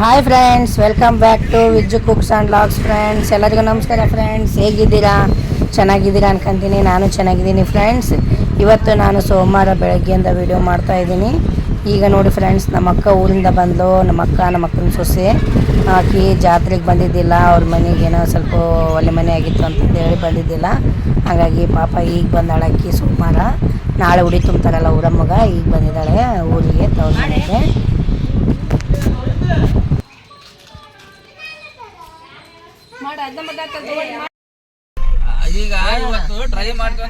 Hi friends, welcome back to Vijju cooks and logs. Friends ಎಲ್ಲರಿಗೂ ನಮಸ್ಕಾರ. Friends ಹೇಗಿದ್ದೀರಾ? ಚೆನ್ನಾಗಿದ್ದೀರಾ ಅನ್ಕೊಂತೀನಿ. ನಾನು ಚೆನ್ನಾಗಿದ್ದೀನಿ ಫ್ರೆಂಡ್ಸ್. ಇವತ್ತು ನಾನು ಸೋಮವಾರ ಬೆಳಗ್ಗೆಯಿಂದ ವಿಡಿಯೋ ಮಾಡ್ತಾಯಿದ್ದೀನಿ. ಈಗ ನೋಡಿ ಫ್ರೆಂಡ್ಸ್, ನಮ್ಮ ಅಕ್ಕ ಊರಿಂದ ಬಂದಳು. ನಮ್ಮ ಅಕ್ಕನ ಸೊಸೆ ಆಕಿ ಜಾತ್ರೆಗೆ ಬಂದಿದ್ದಿಲ್ಲ. ಅವ್ರ ಮನೆಗೇನೋ ಸ್ವಲ್ಪ ಒಳ್ಳೆ ಮನೆ ಆಗಿತ್ತು ಅಂತಂದು ಹೇಳಿ ಬಂದಿದ್ದಿಲ್ಲ. ಹಾಗಾಗಿ ಪಾಪ ಈಗ ಬಂದಾಳೆ ಅಕ್ಕಿ. ಸೋಮವಾರ ನಾಳೆ ಉಡಿ ತುಂಬ್ತಾರಲ್ಲ ಊರಮ್ಮಗ, ಈಗ ಬಂದಿದ್ದಾಳೆ ಊರಿಗೆ, ತವ್ರ ಮನೆಗೆ. ಈಗ ಇವತ್ತು ಟ್ರೈ ಮಾಡ್ತೀವಿ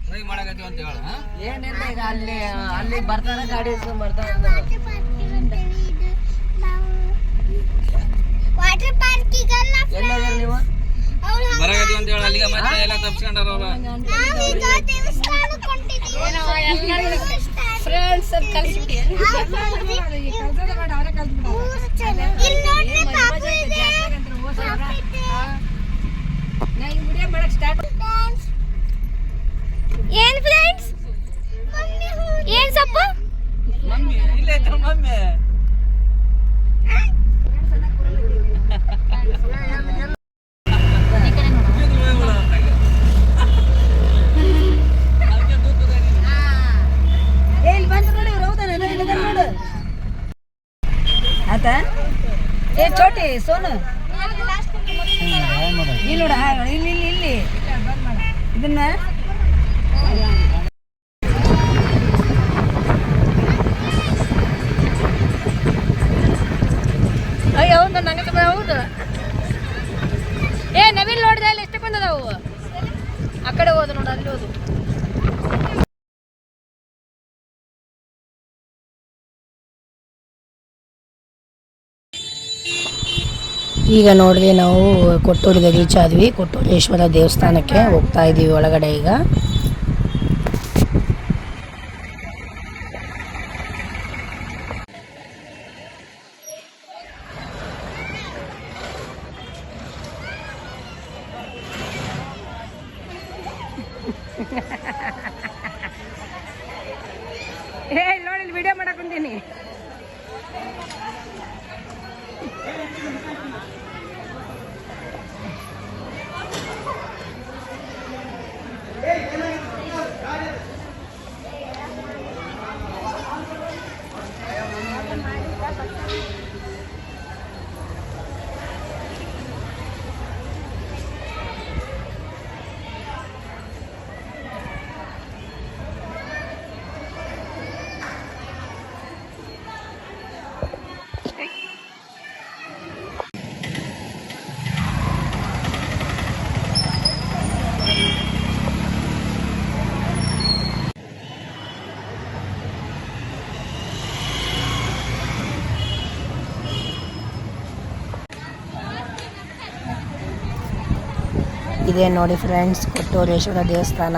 ಟ್ರೈ ಮಾಡಕತ್ತೀವಿ ಅಂತ ಹೇಳ. ಏನಿಲ್ಲ, ಈಗ ಅಲ್ಲಿ ಬರ್ತಾರ ಗಾಡಿ ಬರ್ತಾರ ಎಲ್ಲಾದ್ರೂ ನೀವು ಬರಕತ್ತೀವಿ ಅಂತ ಹೇಳ. ಅಲ್ಲಿಗೆ ಮತ್ತೆ ಎಲ್ಲ ತಪ್ಸ್ಕೊಂಡಾರ ಅವ್ರು. ಏನ್ ಫ್ರೆಂಡ್ಸ್, ಏನ್ ಸೊಪ್ಪು? ಮಮ್ಮಿ ಇಲ್ಲೇ ಐತ್ರ ಮಮ್ಮಿ. ಆಯ್ತಾ? ಏ ಚೋಟಿ ಸೋನು ಇಲ್ಲಿ ನೋಡ, ಇಲ್ಲಿ ಇಲ್ಲಿ ಇದನ್ನ ಅಯ್ಯ ಹೌದು, ನಂಗೆ ಹೌದು. ಏ ನವಿಲ್ ನೋಡಿದೆ, ಅಲ್ಲಿ ಎಷ್ಟು ಬಂದದವು. ಆ ಕಡೆ ಹೋದು ನೋಡು, ಅಲ್ಲಿ ಹೋದು. ಈಗ ನೋಡಿದ್ರೆ ನಾವು ಕೊಟ್ಟೂರಿಗೆ ರೀಚ್ ಆದ್ವಿ. ಕೊಟ್ಟೂರೇಶ್ವರ ದೇವಸ್ಥಾನಕ್ಕೆ ಹೋಗ್ತಾ ಇದ್ದೀವಿ ಒಳಗಡೆ ಈಗ. ನೋಡಿ, ವಿಡಿಯೋ ಮಾಡಕ್ ಕುಂತೀನಿ. ಇದೇ ನೋಡಿ ಫ್ರೆಂಡ್ಸ್, ಕೊಟ್ಟೂರೇಶ್ವರ ದೇವಸ್ಥಾನ.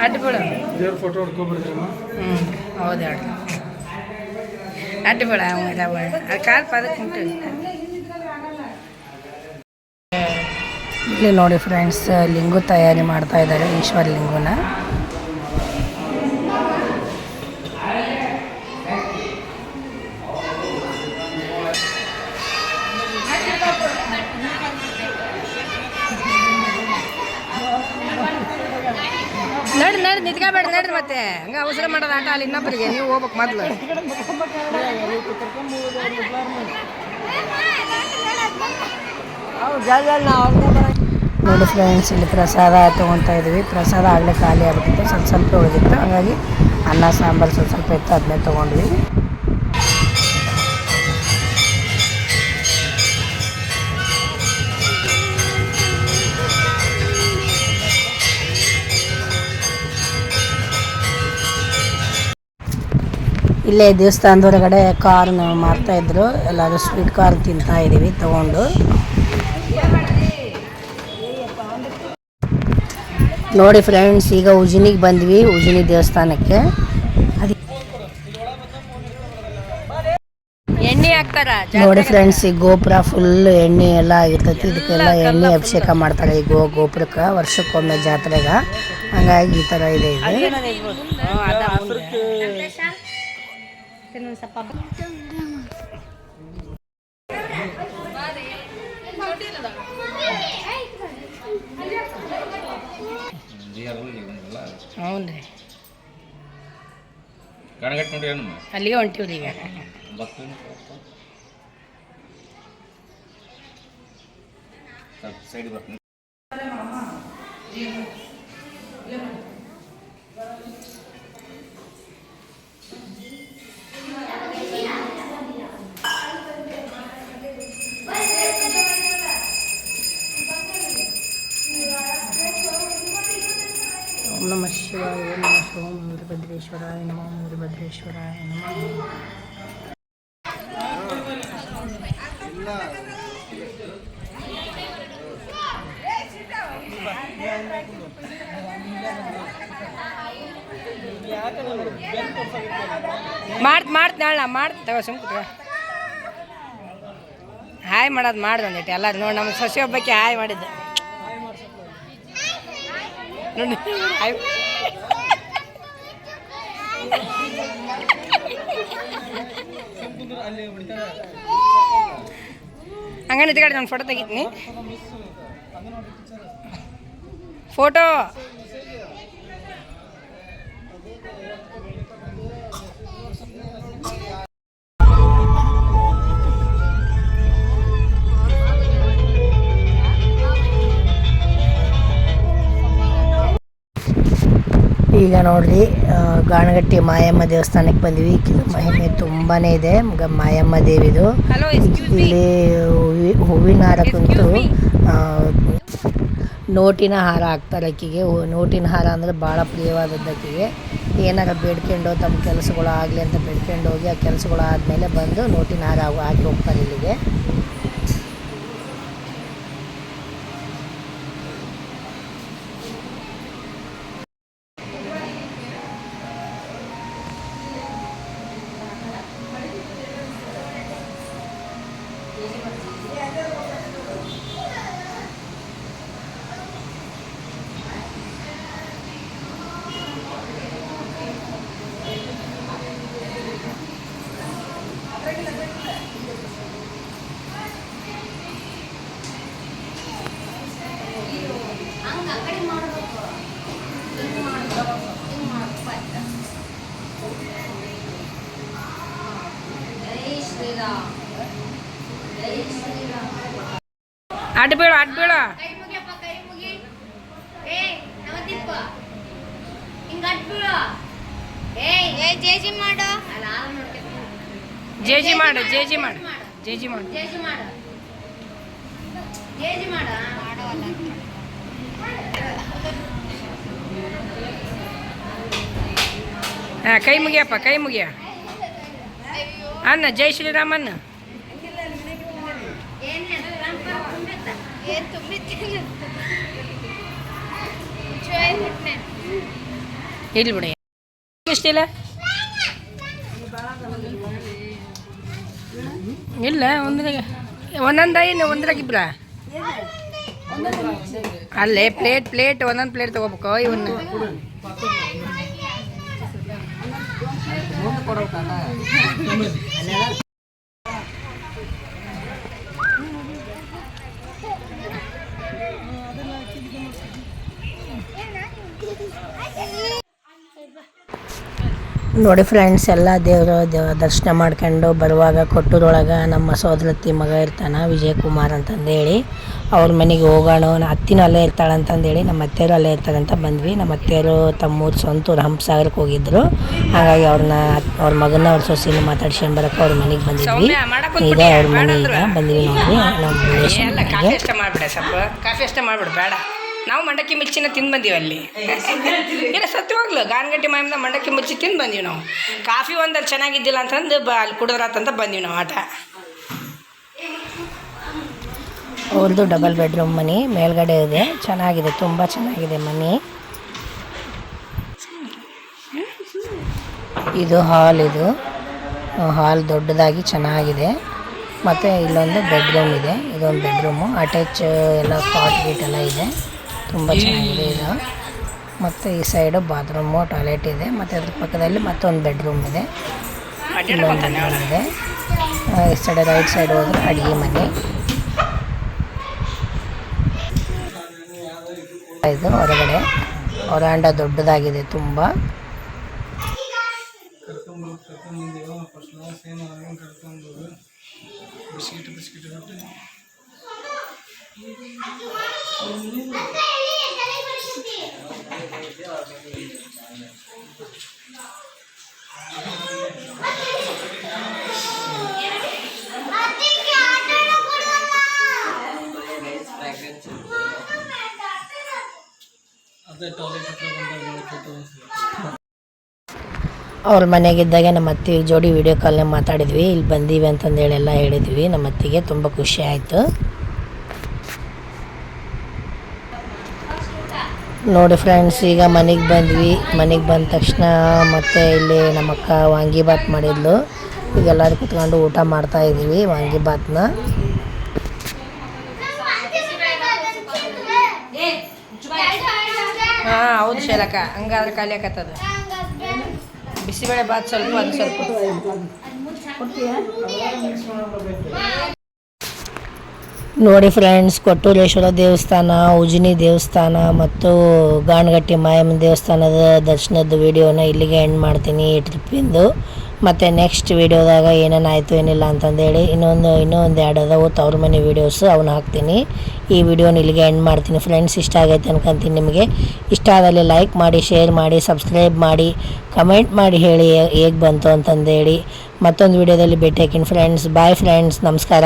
ಅಡ್ಬಿಡು. ಫೋಟೋ ಹೊಡ್ಕೊಬಿಡ್ತೀವಿ. ಹೌದು, ಅಡ್ಬಿಡ ಕಾಲು ಪದಕ್ಕೆ ಉಂಟು. ಇಲ್ಲಿ ನೋಡಿ ಫ್ರೆಂಡ್ಸ್, ಲಿಂಗು ತಯಾರಿ ಮಾಡ್ತಾ ಇದ್ದಾರೆ, ಈಶ್ವರ ಲಿಂಗುನ. ನಡ್ರಿ ನಿಂತ್ಕೋಬೇಡ, ನಡ್ರಿ. ಮತ್ತೆ ಹಂಗ ಅವಸರ ಮಾಡೋದು ಆಟ. ಅಲ್ಲಿ ಇನ್ನೊಬ್ಬರಿಗೆ ನೀವು ಹೋಗ್ಬೇಕು ಮೊದ್ಲು. ನೋಡಿ ಫ್ರೆಂಡ್ಸ್, ಇಲ್ಲಿ ಪ್ರಸಾದ ತೊಗೊತಾ ಇದ್ವಿ. ಪ್ರಸಾದ ಆಗಲೇ ಖಾಲಿ ಆಗ್ಬಿಟ್ಟಿತ್ತು, ಸ್ವಲ್ಪ ಉಳಿದಿತ್ತು. ಹಾಗಾಗಿ ಅನ್ನ ಸಾಂಬಾರು ಸ್ವಲ್ಪ ಇತ್ತು, ಅದನ್ನೇ ತೊಗೊಂಡ್ವಿ. ಇಲ್ಲೇ ದೇವಸ್ಥಾನದೊಳಗಡೆ ಕಾರ್ನ ಮಾರ್ತಾಯಿದ್ರು, ಎಲ್ಲರೂ ಸ್ವೀಟ್ ಕಾರ್ನ್ ತಿಂತಾ ಇದ್ದೀವಿ ತೊಗೊಂಡು. ನೋಡಿ ಫ್ರೆಂಡ್ಸ್, ಈಗ ಉಜಿನಿಗೆ ಬಂದ್ವಿ, ಉಜಿನಿ ದೇವಸ್ಥಾನಕ್ಕೆ. ಎಣ್ಣೆ ಹಾಕ್ತಾರ. ನೋಡಿ ಫ್ರೆಂಡ್ಸ್, ಈ ಗೋಪುರ ಫುಲ್ ಎಣ್ಣೆ ಎಲ್ಲ ಆಗಿರ್ತೈತಿ. ಇದಕ್ಕೆಲ್ಲ ಎಣ್ಣೆ ಅಭಿಷೇಕ ಮಾಡ್ತಾರೆ ಈ ಗೋಪುರಕ್ಕೆ ವರ್ಷಕ್ಕೊಮ್ಮೆ ಜಾತ್ರೆಗೆ. ಹಂಗಾಗಿ ಈ ಥರ ಇದೆ ಇದು. ಹ್ಞೂ ರೀ, ಗಣಗಟ್ಟು ನೋಡಿ ಏನು ಅಲ್ಲಿಗೆ ಹೊಂಟಿವ್ರಿ ಈಗ. ಸೈಡ್ ಬರ್ತೀನಿ. ಓಂ ನಮಃ ಶಿವಾಯ, ಓಂ ನಮಃ ಓಂ ವೀರಭದ್ರೇಶ್ವರಾಯ ನಮಃ, ಓಂ ವೀರಭದ್ರೇಶ್ವರಾಯ ನಮಃ. ಮಾಡ್ತೀನಿ ತಗೋ ಸುಮ್ಕ ಹಾಯ್ ಮಾಡೋದು ಮಾಡ್ದು ಒಂದಿಟ್ಟು ಎಲ್ಲರೂ ನೋಡಿ. ನಮ್ಮ ಸೊಸೆ ಒಬ್ಬಕ್ಕೆ ಹಾಯ್ ಮಾಡಿದ್ದೆ ನೋಡಿ. ಹಾಯ್ ಹಂಗೆ ನಿಂತ್ಕಡೆ ನಾನು ಫೋಟೋ ತೆಗಿತೀನಿ. ಫೋಟೋ ಈಗ ನೋಡ್ರಿ, ಗಾಣಗಟ್ಟಿ ಮಾಯಮ್ಮ ದೇವಸ್ಥಾನಕ್ಕೆ ಬಂದ್ವಿ. ಮಹಿಮೆ ತುಂಬಾ ಇದೆ ಮಾಯಮ್ಮ ದೇವಿದು. ಇಲ್ಲಿ ಹೂವಿನ ಹಾರಕ್ಕಂತೂ ನೋಟಿನ ಹಾರ ಹಾಕ್ತಾರೆ ಅಕ್ಕಿಗೆ. ನೋಟಿನ ಹಾರ ಅಂದರೆ ಭಾಳ ಪ್ರಿಯವಾದದ್ದು ಅಕ್ಕಿಗೆ. ಏನಾರ ಬೇಡ್ಕೊಂಡು ತಮ್ಮ ಕೆಲಸಗಳು ಆಗಲಿ ಅಂತ ಬೇಡ್ಕೊಂಡು ಹೋಗಿ ಆ ಕೆಲಸಗಳು ಆದಮೇಲೆ ಬಂದು ನೋಟಿನ ಹಾರ ಹಾಕಿ ಹೋಗ್ತಾರೆ ಇಲ್ಲಿಗೆ. ಅಡ್ಡ ಬೀಳ ಜೇಜಿ ಮಾಡು. ಹಾಂ, ಕೈ ಮುಗಿಯಪ್ಪ, ಕೈ ಮುಗಿಯ ಅನ್ನ. ಜೈ ಶ್ರೀರಾಮ್ ಅನ್ನ. ಇಲ್ಲಿ ಬಿಡಿ, ಇಷ್ಟಿಲ್ಲ ಇಲ್ಲ ಒಂದ್ರಾಗ ಇಬ್ರ ಅಲ್ಲೇ ಪ್ಲೇಟ್ ಒಂದೊಂದು ಪ್ಲೇಟ್ ತಗೋಬೇಕು. ಇವನ್ನ ನೋಡಿ ಫ್ರೆಂಡ್ಸ್, ಎಲ್ಲ ದೇವರ ದರ್ಶನ ಮಾಡ್ಕೊಂಡು ಬರುವಾಗ ಕೊಟ್ಟೂರೊಳಗೆ ನಮ್ಮ ಸೋದರತ್ತಿ ಮಗ ಇರ್ತಾನೆ ವಿಜಯಕುಮಾರ್ ಅಂತಂದೇಳಿ, ಅವ್ರ ಮನೆಗೆ ಹೋಗೋಣ. ಅತ್ತಿನೂ ಅಲ್ಲೇ ಇರ್ತಾಳೆ ಅಂತಂದೇಳಿ ನಮ್ಮ ಅತ್ತೆಯರು ಅಲ್ಲೇ ಇರ್ತಾರೆ ಅಂತ ಬಂದ್ವಿ. ನಮ್ಮ ಅತ್ತೆಯರು ತಮ್ಮೂರು ಸ್ವಂತೂರು ಹಂಪಸಾಗರಕ್ಕೆ ಹೋಗಿದ್ರು. ಹಾಗಾಗಿ ಅವ್ರ ಮಗನ ಅವ್ರ ಸೊಸೆನ ಮಾತಾಡ್ಸ್ಕೊಂಡು ಬರೋಕೆ ಅವ್ರ ಮನೆಗೆ ಬಂದಿದ್ವಿ. ಈಗ ಅವ್ರ ಮನೆಗೆ ಬಂದಿವಿ ನೋಡ್ರಿ ನಮ್ಮ ರಿಲೇಷನ್ ಮನೆಗೆ. ಕಾಫಿ ಅಷ್ಟೇ ಮಾಡಿಬಿಡ, ಸ್ವಲ್ಪ ಕಾಫಿ ಅಷ್ಟೇ ಮಾಡಿಬಿಡು, ಬೇಡ ನಾವು ಮಂಡಕ್ಕಿ ಮಿರ್ಚಿನ ತಿಂದು ಬಂದೀವಿ ಅಲ್ಲಿ. ಇಲ್ಲ ಸತ್ಯವಾಗ್ಲು ಗಾನಗಟ್ಟಿ ಮಾಯಮ್ದ ಮಂಡಕ್ಕಿ ಮಿರ್ಚಿ ತಿಂದು ಬಂದೀವಿ ನಾವು. ಕಾಫಿ ಒಂದಲ್ಲಿ ಚೆನ್ನಾಗಿದ್ದಿಲ್ಲ ಅಂತಂದು ಅಲ್ಲಿ ಕುಡಿದ್ರಾತಂತ ಬಂದೀವಿ ನಾವು ಆಟ. ಅವ್ರದ್ದು ಡಬಲ್ ಬೆಡ್ರೂಮ್ ಮನೆ ಮೇಲ್ಗಡೆ ಇದೆ, ಚೆನ್ನಾಗಿದೆ, ತುಂಬ ಚೆನ್ನಾಗಿದೆ ಮನೆ. ಇದು ಹಾಲ್ ದೊಡ್ಡದಾಗಿ ಚೆನ್ನಾಗಿದೆ. ಮತ್ತು ಇಲ್ಲೊಂದು ಬೆಡ್ರೂಮ್ ಇದೆ, ಇದೊಂದು ಬೆಡ್ರೂಮು ಅಟ್ಯಾಚ್ ಎಲ್ಲ ಕಾಟ್ ಗೀಟ್ ಎಲ್ಲ ಇದೆ, ತುಂಬ ಚೆನ್ನಾಗಿದೆ ಇದು. ಮತ್ತು ಈ ಸೈಡು ಬಾತ್ರೂಮು ಟಾಯ್ಲೆಟ್ ಇದೆ, ಮತ್ತು ಅದ್ರ ಪಕ್ಕದಲ್ಲಿ ಮತ್ತೊಂದು ಬೆಡ್ರೂಮ್ ಇದೆ, ಇಲ್ಲೊಂದು ಬೆಡ್ರೂಮ್ ಇದೆ. ಈ ಸೈಡ್ ರೈಟ್ ಸೈಡ್ ಹೋದ್ರೆ ಅಡುಗೆ ಮನೆ. ಇದು ಹೊರಗಡೆ ಹೊರಾಂಡ ದೊಡ್ಡದಾಗಿದೆ ತುಂಬ. ಅವ್ರ ಮನೆಗಿದ್ದಾಗ ನಮ್ಮ ಅತ್ತೆ ಜೋಡಿ ವಿಡಿಯೋ ಕಾಲ್ನಾಗ ಮಾತಾಡಿದ್ವಿ, ಇಲ್ಲಿ ಬಂದೀವಿ ಅಂತಂದೇಳಿ ಎಲ್ಲ ಹೇಳಿದ್ವಿ. ನಮ್ಮ ಅತ್ತಿಗೆ ತುಂಬ ಖುಷಿ ಆಯಿತು. ನೋಡಿ ಫ್ರೆಂಡ್ಸ್, ಈಗ ಮನೆಗೆ ಬಂದ್ವಿ. ಮನೆಗೆ ಬಂದ ತಕ್ಷಣ ಮತ್ತೆ ಇಲ್ಲಿ ನಮ್ಮ ಅಕ್ಕ ವಾಂಗಿಬಾತ್ ಮಾಡಿದ್ಲು. ಈಗೆಲ್ಲರೂ ಕುತ್ಕೊಂಡು ಊಟ ಮಾಡ್ತಾ ಇದ್ದೀವಿ ವಾಂಗಿಬಾತ್ನ. ಹಾಂ ಹೌದು ಶೈಲಕ್ಕ, ಹಂಗಾದ್ರೆ ಖಾಲಿ ಆಕತ್ತದು. ಬಿಸಿಬೇಳೆ ಬಾತ್ ಸ್ವಲ್ಪ, ಅದು ಸ್ವಲ್ಪ. ನೋಡಿ ಫ್ರೆಂಡ್ಸ್, ಕೊಟ್ಟೂರೇಶ್ವರ ದೇವಸ್ಥಾನ, ಉಜಿನಿ ದೇವಸ್ಥಾನ ಮತ್ತು ಗಾಣಗಟ್ಟಿ ಮಾಯಮ್ಮನ ದೇವಸ್ಥಾನದ ದರ್ಶನದ ವಿಡಿಯೋನ ಇಲ್ಲಿಗೆ ಎಂಡ್ ಮಾಡ್ತೀನಿ ಈ ಟ್ರಿಪ್ಪಿಂದು. ಮತ್ತು ನೆಕ್ಸ್ಟ್ ವಿಡಿಯೋದಾಗ ಏನೇನಾಯಿತು ಏನಿಲ್ಲ ಅಂತಂದೇಳಿ ಇನ್ನೊಂದು ಎರಡು ಅದಾವು ತವ್ರ ಮನೆ ವೀಡಿಯೋಸು, ಅವನ್ನ ಹಾಕ್ತೀನಿ. ಈ ವಿಡಿಯೋನ ಇಲ್ಲಿಗೆ ಎಂಡ್ ಮಾಡ್ತೀನಿ ಫ್ರೆಂಡ್ಸ್. ಇಷ್ಟ ಆಗೈತೆ ಅನ್ಕೊಂತೀನಿ ನಿಮಗೆ. ಇಷ್ಟ ಆದಲ್ಲಿ ಲೈಕ್ ಮಾಡಿ, ಶೇರ್ ಮಾಡಿ, ಸಬ್ಸ್ಕ್ರೈಬ್ ಮಾಡಿ, ಕಮೆಂಟ್ ಮಾಡಿ ಹೇಳಿ ಹೇಗೆ ಬಂತು ಅಂತಂದೇಳಿ. ಮತ್ತೊಂದು ವಿಡಿಯೋದಲ್ಲಿ ಭೇಟಿ ಹಾಕಿನಿ ಫ್ರೆಂಡ್ಸ್. ಬಾಯ್ ಫ್ರೆಂಡ್ಸ್, ನಮಸ್ಕಾರ.